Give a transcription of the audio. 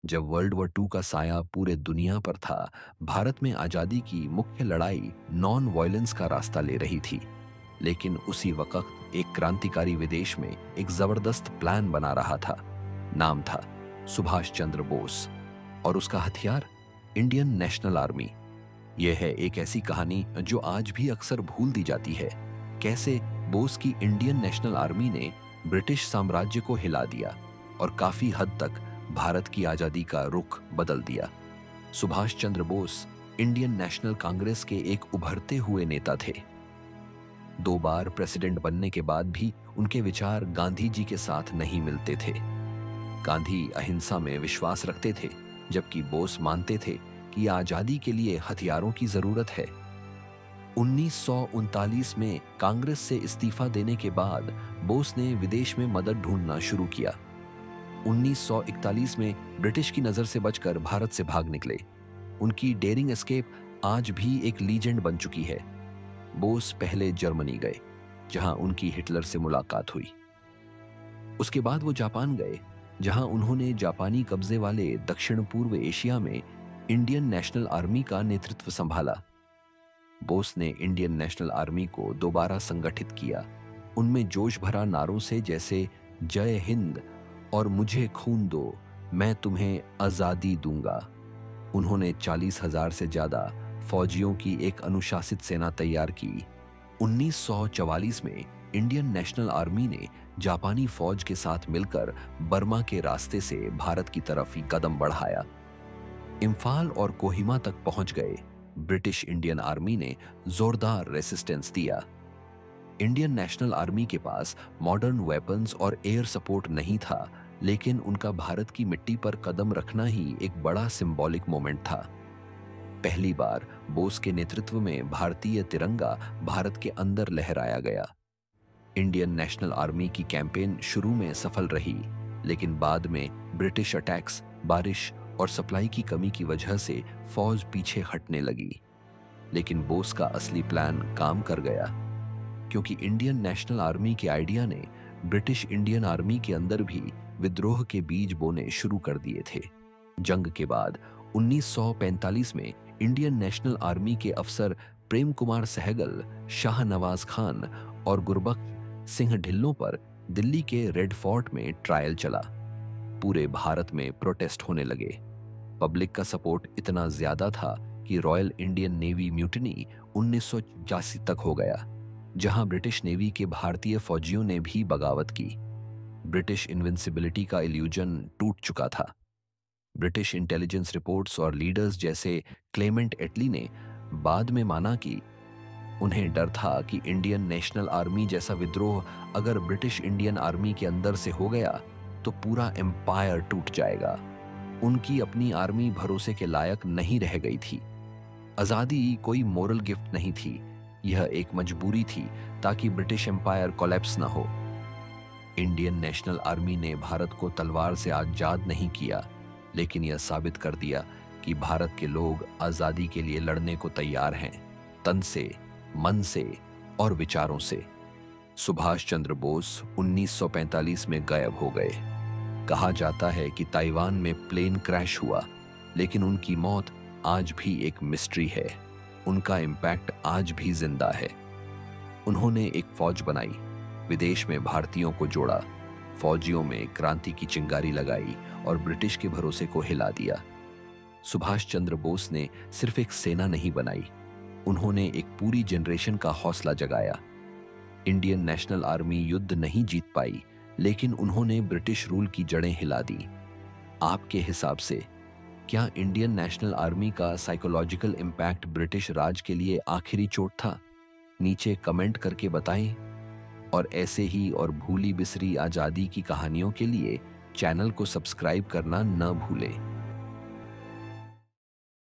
जब world war to का साया पूरे दुनिया पर था, भारत में आज़ादी की मुख्य लड़ाई नॉन वायलेंस का रास्ता ले रही थी। लेकिन उसी वक्त एक क्रांतिकारी विदेश में एक जबरदस्त प्लान बना रहा था। नाम था सुभाष चंद्र बोस और उसका हथियार इंडियन नेशनल आर्मी। यह है एक ऐसी कहानी जो आज भी अक्सर भूल दी जाती है। कैसे बोस की इंडियन नेशनल आर्मी ने ब्रिटिश साम्राज्य को हिला दिया और काफी हद तक भारत की आजादी का रुख बदल दिया। सुभाष चंद्र बोस इंडियन नेशनल कांग्रेस के एक उभरते हुए नेता थे। 2 बार प्रेसिडेंट बनने के बाद भी उनके विचार गांधी जी के साथ नहीं मिलते थे। गांधी अहिंसा में विश्वास रखते थे, जबकि बोस मानते थे कि आजादी के लिए हथियारों की जरूरत है। 1939 में कांग्रेस से इस्तीफा देने के बाद बोस ने विदेश में मदद ढूंढना शुरू किया। 1941 में ब्रिटिश की नजर से बचकर भारत से भाग निकले। उनकी डेयरिंग एस्केप आज भी एक लीजेंड बन चुकी है। बोस पहले जर्मनी गए, जहां उनकी हिटलर से मुलाकात हुई। उसके बाद वो जापान गए, जहां उन्होंने जापानी कब्जे वाले दक्षिण पूर्व एशिया में इंडियन नेशनल आर्मी का नेतृत्व संभाला। बोस ने इंडियन नेशनल आर्मी को दोबारा संगठित किया। उनमें जोश भरा नारों से जैसे जय हिंद और मुझे खून दो, मैं तुम्हें आजादी दूंगा। उन्होंने 40,000 से ज्यादा फौजियों की एक अनुशासित सेना तैयार की। 1944 में इंडियन नेशनल आर्मी ने जापानी फौज के साथ मिलकर बर्मा के रास्ते से भारत की तरफ ही कदम बढ़ाया। इम्फाल और कोहिमा तक पहुंच गए। ब्रिटिश इंडियन आर्मी ने जोरदार रेसिस्टेंस दिया। इंडियन नेशनल आर्मी के पास मॉडर्न वेपन्स और एयर सपोर्ट नहीं था, लेकिन उनका भारत की मिट्टी पर कदम रखना ही एक बड़ा सिंबॉलिक मोमेंट था। पहली बार बोस के नेतृत्व में भारतीय तिरंगा भारत के अंदर लहराया गया। इंडियन नेशनल आर्मी की कैंपेन शुरू में सफल रही, लेकिन बाद में ब्रिटिश अटैक्स, बारिश और सप्लाई की कमी की वजह से फौज पीछे हटने लगी। लेकिन बोस का असली प्लान काम कर गया, क्योंकि इंडियन नेशनल आर्मी के आइडिया ने ब्रिटिश इंडियन आर्मी के अंदर भी विद्रोह के बीज बोने शुरू कर दिए थे। जंग के बाद 1945 में इंडियन नेशनल आर्मी के अफसर प्रेम कुमार सहगल, शाह नवाज खान और गुरबख्श सिंह ढिल्लों पर दिल्ली के रेड फोर्ट में ट्रायल चला। पूरे भारत में प्रोटेस्ट होने लगे। पब्लिक का सपोर्ट इतना ज्यादा था कि रॉयल इंडियन नेवी म्यूटिनी 1985 तक हो गया, जहां ब्रिटिश नेवी के भारतीय फौजियों ने भी बगावत की। ब्रिटिश इनविंसिबिलिटी का इल्यूजन टूट चुका था। ब्रिटिश इंटेलिजेंस रिपोर्ट्स और लीडर्स जैसे क्लेमेंट एटली ने बाद में माना कि उन्हें डर था कि इंडियन नेशनल आर्मी जैसा विद्रोह अगर ब्रिटिश इंडियन आर्मी के अंदर से हो गया तो पूरा एम्पायर टूट जाएगा। उनकी अपनी आर्मी भरोसे के लायक नहीं रह गई थी। आजादी कोई मोरल गिफ्ट नहीं थी, यह एक मजबूरी थी ताकि ब्रिटिश एम्पायर कोलैप्स न हो। इंडियन नेशनल आर्मी ने भारत को तलवार से आजाद नहीं किया, लेकिन यह साबित कर दिया कि भारत के लोग आजादी के लिए लड़ने को तैयार हैं, तन से, मन से और विचारों से। सुभाष चंद्र बोस 1945 में गायब हो गए। कहा जाता है कि ताइवान में प्लेन क्रैश हुआ, लेकिन उनकी मौत आज भी एक मिस्ट्री है। उनका इम्पैक्ट आज भी जिंदा है। उन्होंने एक फौज बनाई, विदेश में भारतीयों को जोड़ा, फौजियों में क्रांति की चिंगारी लगाई और ब्रिटिश के भरोसे को हिला दिया। सुभाष चंद्र बोस ने सिर्फ एक सेना नहीं बनाई, उन्होंने एक पूरी जनरेशन का हौसला जगाया। इंडियन नेशनल आर्मी युद्ध नहीं जीत पाई, लेकिन उन्होंने ब्रिटिश रूल की जड़ें हिला दी। आपके हिसाब से क्या इंडियन नेशनल आर्मी का साइकोलॉजिकल इम्पैक्ट ब्रिटिश राज के लिए आखिरी चोट था? नीचे कमेंट करके बताएं। और ऐसे ही और भूली बिसरी आजादी की कहानियों के लिए चैनल को सब्सक्राइब करना न भूलें।